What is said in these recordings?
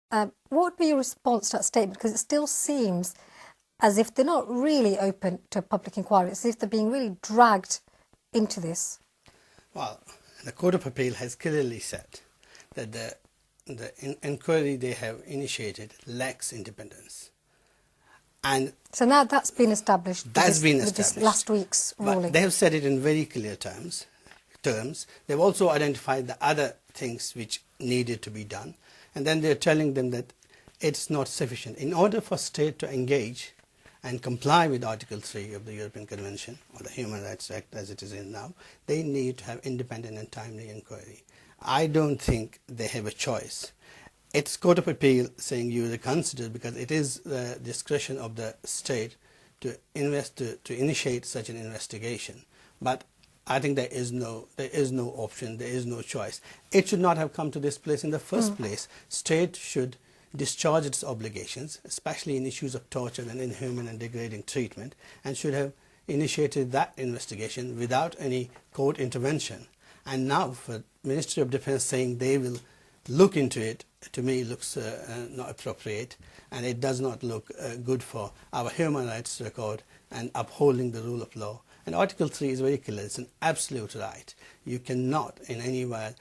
What would be your response to that statement? Because it still seems as if they're not really open to public inquiry. It's as if they're being really dragged into this. Well, the Court of Appeal has clearly said that the inquiry they have initiated lacks independence. And so now that's been established. That's been with established. This last week's ruling. But they have said it in very clear terms. They've also identified the other things which needed to be done. And then they're telling them that it's not sufficient. In order for state to engage and comply with Article 3 of the European Convention, or the Human Rights Act as it is in now, they need to have independent and timely inquiry. I don't think they have a choice. It's Court of Appeal saying you reconsider because it is the discretion of the state to initiate such an investigation. But I think there is no option, there is no choice. It should not have come to this place in the first place. State should discharge its obligations, especially in issues of torture and inhuman and degrading treatment, and should have initiated that investigation without any court intervention. And now for Ministry of Defence saying they will look into it, to me looks not appropriate, and it does not look good for our human rights record and upholding the rule of law. And Article 3 is very clear, it's an absolute right. You cannot in any way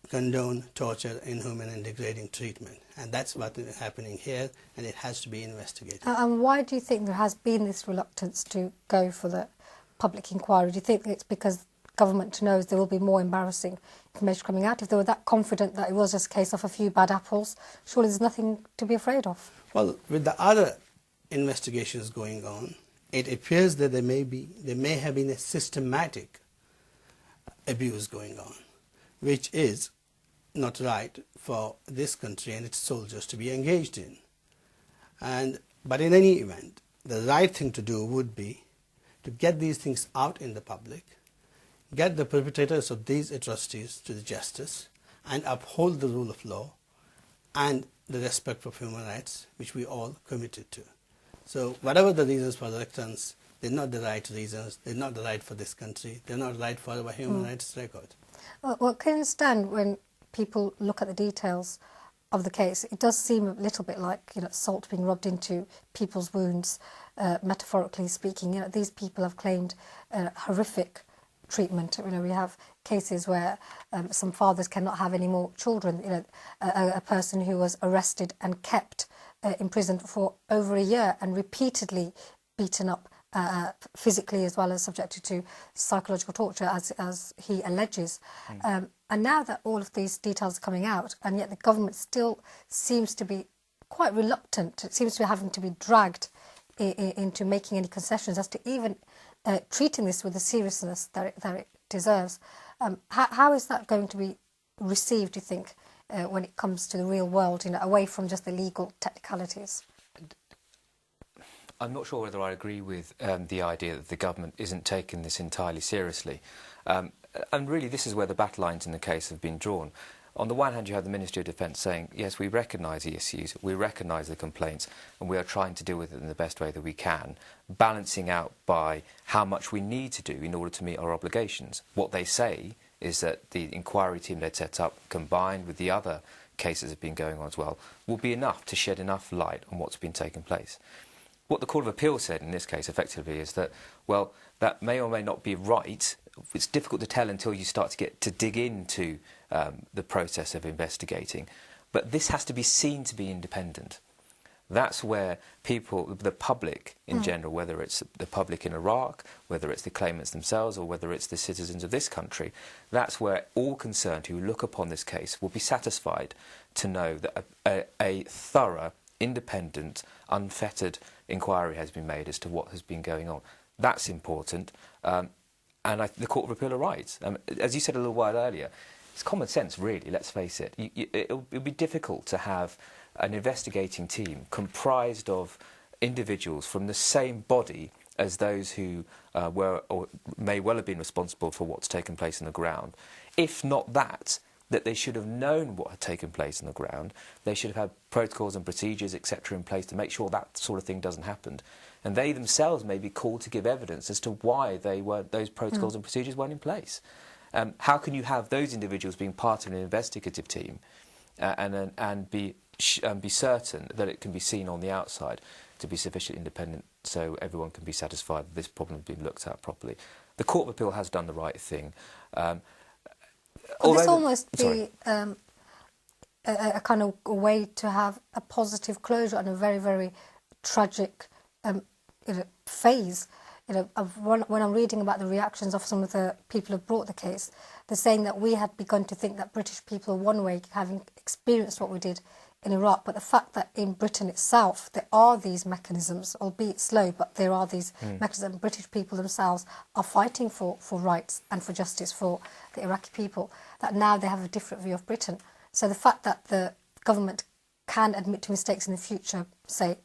condone torture, inhuman and degrading treatment. And that's what is happening here, and it has to be investigated. And why do you think there has been this reluctance to go for the public inquiry? Do you think it's because government knows there will be more embarrassing information coming out? If they were that confident that it was just a case of a few bad apples, surely there's nothing to be afraid of. Well, with the other investigations going on, it appears that there may have been a systematic abuse going on, which is not right for this country and its soldiers to be engaged in. But in any event, the right thing to do would be to get these things out in the public, get the perpetrators of these atrocities to the justice, and uphold the rule of law and the respect for human rights, which we all committed to. So whatever the reasons for reluctance, they're not the right reasons, they're not the right for this country, they're not right for our human rights record. Well, can you understand when people look at the details of the case, it does seem a little bit like, salt being rubbed into people's wounds, metaphorically speaking. These people have claimed horrific treatment. We have cases where some fathers cannot have any more children. A person who was arrested and kept imprisoned for over a year and repeatedly beaten up physically as well as subjected to psychological torture, as he alleges. And now that all of these details are coming out, and yet the government still seems to be quite reluctant, it seems to be having to be dragged into making any concessions as to even treating this with the seriousness that it deserves. How is that going to be received, do you think, when it comes to the real world, away from just the legal technicalities? I'm not sure whether I agree with the idea that the government isn't taking this entirely seriously. And really, this is where the battle lines in the case have been drawn. On the one hand, you have the Ministry of Defence saying, yes, we recognise the issues, we recognise the complaints, and we are trying to deal with it in the best way that we can, balancing out by how much we need to do in order to meet our obligations. What they say is that the inquiry team they'd set up, combined with the other cases that have been going on as well, will be enough to shed enough light on what's been taking place. What the Court of Appeal said in this case, effectively, is that, well, that may or may not be right. It's difficult to tell until you start to dig into the process of investigating. But this has to be seen to be independent. That's where people, the public in general, whether it's the public in Iraq, whether it's the claimants themselves, or whether it's the citizens of this country, that's where all concerned who look upon this case will be satisfied to know that a thorough, independent, unfettered inquiry has been made as to what has been going on. That's important, and the Court of Appeal are right. As you said a little while earlier, it's common sense, really, let's face it. It'll be difficult to have an investigating team comprised of individuals from the same body as those who were or may well have been responsible for what's taken place on the ground. If not that they should have known what had taken place on the ground. They should have had protocols and procedures, etc., in place to make sure that sort of thing doesn't happen. And they themselves may be called to give evidence as to why those protocols and procedures weren't in place. How can you have those individuals being part of an investigative team and be be certain that it can be seen on the outside to be sufficiently independent so everyone can be satisfied that this problem has been looked at properly. The Court of Appeal has done the right thing. Could this almost be a kind of a way to have a positive closure on a very, very tragic phase? When I'm reading about the reactions of some of the people who brought the case, they're saying that we had begun to think that British people are one way, having experienced what we did in Iraq, but the fact that in Britain itself there are these mechanisms, albeit slow, but there are these mechanisms. British people themselves are fighting for rights and for justice for the Iraqi people, that now they have a different view of Britain. So the fact that the government can admit to mistakes in the future, say,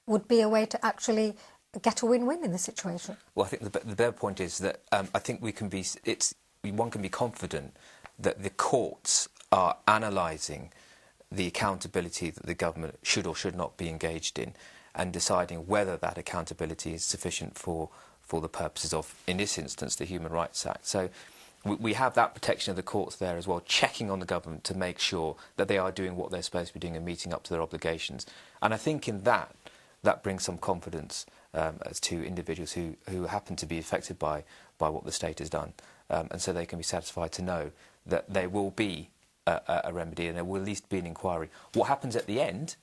would be a way to actually get a win-win in this situation. Well, I think the better point is that I think one can be confident that the courts are analysing the accountability that the government should or should not be engaged in, and deciding whether that accountability is sufficient for the purposes of, in this instance, the Human Rights Act. So we have that protection of the courts there as well, checking on the government to make sure that they are doing what they're supposed to be doing and meeting up to their obligations. And I think in that brings some confidence as to individuals who happen to be affected by what the state has done. And so they can be satisfied to know that there will be a remedy and there will at least be an inquiry. What happens at the end,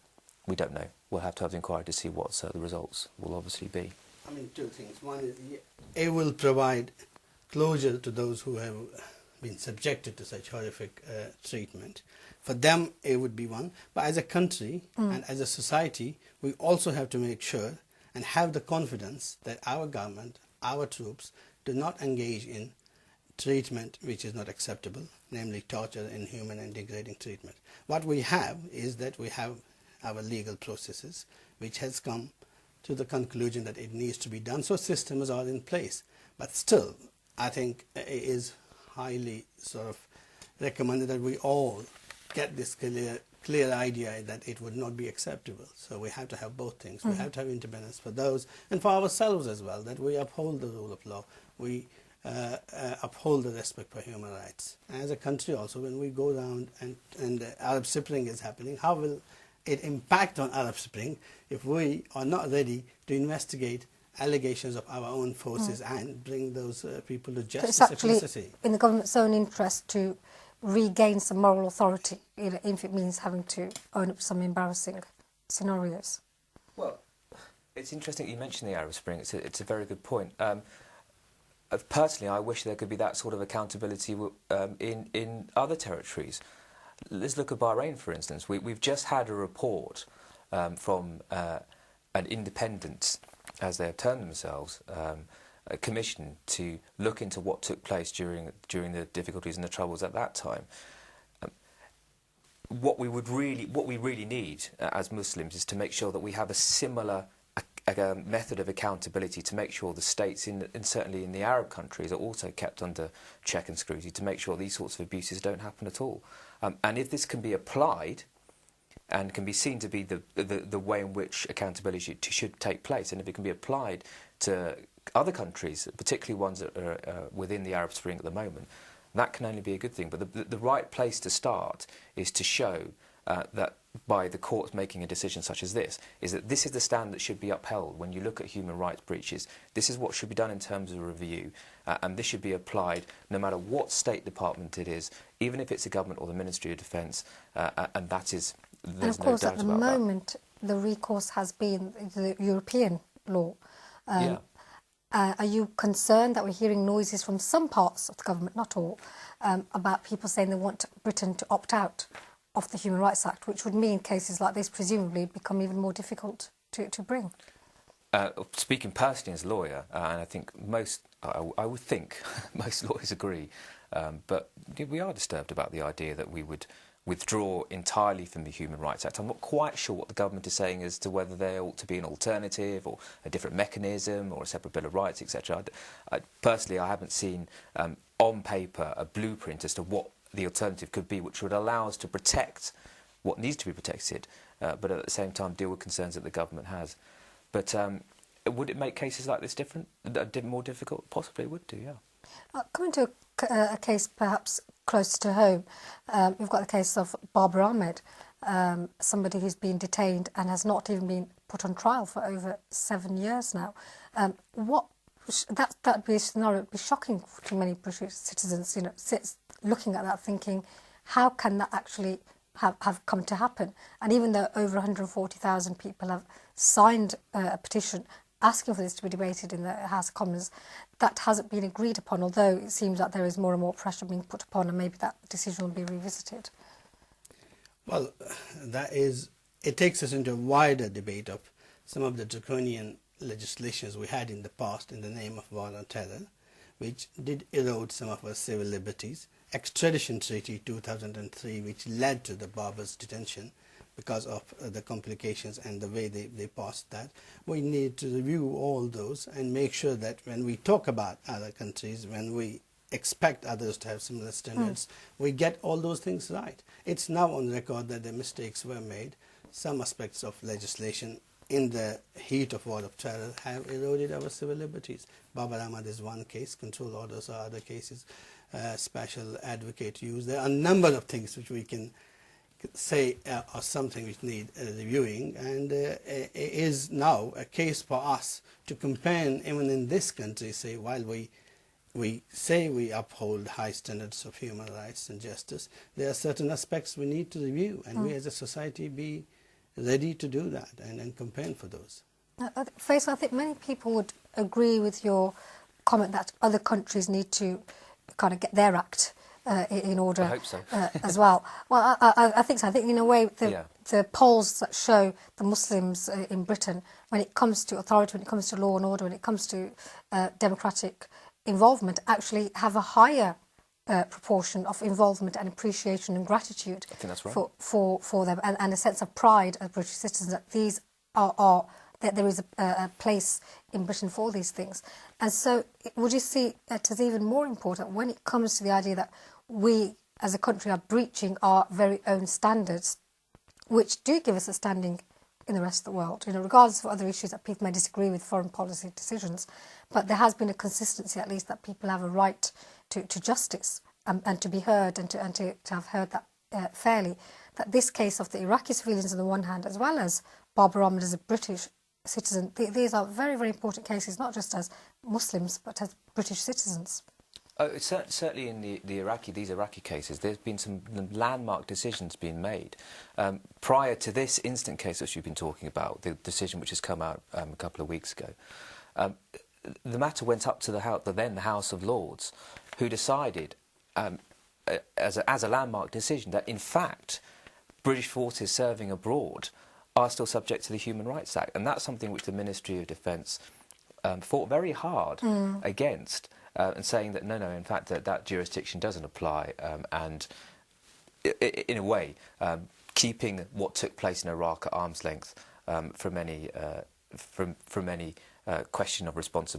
we don't know. We'll have to have the inquiry to see what the results will obviously be. I mean, two things. One is it will provide closure to those who have been subjected to such horrific treatment. For them, it would be one. But as a country and as a society, we also have to make sure and have the confidence that our government, our troops, do not engage in treatment which is not acceptable, namely torture, inhuman and degrading treatment. What we have is that we have our legal processes, which has come to the conclusion that it needs to be done, so systems are in place. But still, I think it is highly sort of recommended that we all get this clear idea that it would not be acceptable. So we have to have both things. We have to have independence for those and for ourselves as well, that we uphold the rule of law. We uphold the respect for human rights. As a country also, when we go down and the Arab Spring is happening, how will it impact on Arab Spring if we are not ready to investigate allegations of our own forces and bring those people to justice? So it's actually in the government's own interest to regain some moral authority, if it means having to own up some embarrassing scenarios. Well, it's interesting you mentioned the Arab Spring. It's a very good point. Personally, I wish there could be that sort of accountability in other territories. Let's look at Bahrain, for instance. We've just had a report from an independent, as they have termed themselves, a commission to look into what took place during the difficulties and the troubles at that time. What we really need as Muslims is to make sure that we have a similar method of accountability, to make sure the states, and certainly in the Arab countries, are also kept under check and scrutiny, to make sure these sorts of abuses don't happen at all. And if this can be applied and can be seen to be the way in which accountability should take place, and if it can be applied to other countries, particularly ones that are within the Arab Spring at the moment, that can only be a good thing. But the right place to start is to show that by the courts making a decision such as this, is that this is the standard that should be upheld when you look at human rights breaches. This is what should be done in terms of review, and this should be applied no matter what State Department it is, even if it's the government or the Ministry of Defence, and that is, there's no doubt about that. And of course, at the moment, the recourse has been the European law. Are you concerned that we're hearing noises from some parts of the government, not all, about people saying they want Britain to opt out of the Human Rights Act, which would mean cases like this presumably become even more difficult to bring? Speaking personally as a lawyer, and I think I would think most lawyers agree, but we are disturbed about the idea that we would withdraw entirely from the Human Rights Act. I'm not quite sure what the government is saying as to whether there ought to be an alternative or a different mechanism or a separate Bill of Rights, etc. Personally, I haven't seen on paper a blueprint as to what the alternative could be, which would allow us to protect what needs to be protected, but at the same time deal with concerns that the government has. But would it make cases like this more difficult? Possibly it would do, yeah. Coming to a case perhaps close to home, we've got the case of Barbara Ahmed, somebody who's been detained and has not even been put on trial for over 7 years now. That'd be a scenario, it'd be shocking to many British citizens, looking at that thinking, how can that actually have come to happen? And even though over 140,000 people have signed a petition asking for this to be debated in the House of Commons, that hasn't been agreed upon, although it seems that there is more and more pressure being put upon, and maybe that decision will be revisited. Well, it takes us into a wider debate of some of the draconian legislations we had in the past in the name of war on terror, which did erode some of our civil liberties. Extradition Treaty 2003, which led to the Barber's detention because of the complications and the way they passed that. We need to review all those and make sure that when we talk about other countries, when we expect others to have similar standards, we get all those things right. It's now on record that the mistakes were made. Some aspects of legislation in the heat of war of terror have eroded our civil liberties. Babar Ahmad is one case, control orders are other cases, special advocate use. There are a number of things which we can say are something which need reviewing, and it is now a case for us to compare, even in this country, say, while we say we uphold high standards of human rights and justice, there are certain aspects we need to review, and we as a society be ready to do that and campaign for those. Faisal, I think many people would agree with your comment that other countries need to kind of get their act in order. I hope so. As well. Well, I think so. I think in a way the polls that show the Muslims in Britain, when it comes to authority, when it comes to law and order, when it comes to democratic involvement, actually have a higher proportion of involvement and appreciation and gratitude. I think that's right. for them, and a sense of pride as British citizens that these are that there is a place in Britain for these things. And so would you see it as even more important when it comes to the idea that we as a country are breaching our very own standards, which do give us a standing in the rest of the world, regardless of other issues that people may disagree with foreign policy decisions, but there has been a consistency at least that people have a right to justice and to be heard and to have heard that fairly. That this case of the Iraqi civilians on the one hand, as well as Babar Ahmad as a British citizen, these are very, very important cases, not just as Muslims, but as British citizens. Oh, it's certainly in these Iraqi cases, there's been some landmark decisions being made. Prior to this instant case that you've been talking about, the decision which has come out a couple of weeks ago, the matter went up to the House of Lords, who decided, as a landmark decision, that in fact British forces serving abroad are still subject to the Human Rights Act, and that's something which the Ministry of Defence fought very hard against. And saying that no, in fact, that jurisdiction doesn't apply, and in a way, keeping what took place in Iraq at arm's length from any question of responsibility.